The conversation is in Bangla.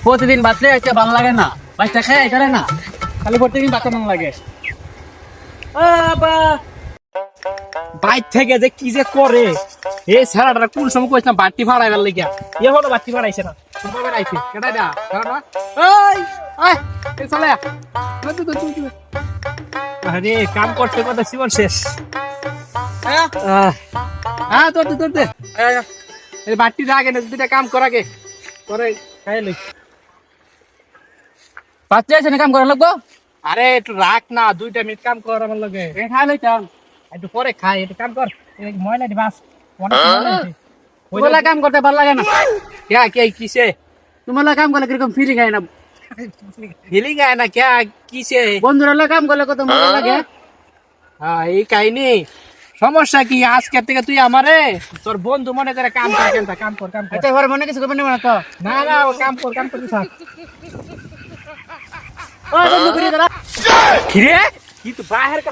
প্রতিদিন বাঁচলে একটা ভালো লাগে না, বাচ্চা খায় করে না, খালি প্রতিদিন বাচ্চা ভালো লাগে। বাইর থেকে যে কি যে করে এই ছেলেটা, কোন সময় কইছিলাম বাড়তি ভাড়াইবার লেগে, এ হলো বাড়তি ভাড়াইছে না, কবে আইছে কেডা দা ওই ওই এই চলে আরে কাম করতে করতে জীবন শেষ। হ্যাঁ তোর দে এই বাড়তি আগে না, দুটা কাম কর আগে করে খাই লই। বাচ্চা আছে না কাম করা লাগবো? আরে একটু রাখ না, 2 মিনিট কাম কর আমার লগে, খাই লইতাম একটু পরে খাই, একটু কাম কর। ময়লা দিবাস তোমার কাম করতে ভালো লাগে না क्या क्या किसे तुम्हाला काम করলে কিরকম ফিলিং হয় না? ফিলিং হয় না क्या কিসে বন্ধুরা কাম করলে কত মজা লাগে। হ্যাঁ এই কাহিনী। সমস্যা কি আজকের থেকে তুই আমারে তোর বন্ধু মনে করে কাম কর, কেন কাম কর কাম কর। আচ্ছা ঘরে মনে কিছু করবে না তো? না না ও কাম কর থাক। ও বন্ধু করে দাঁড়া। কি রে কি তো বাহির কা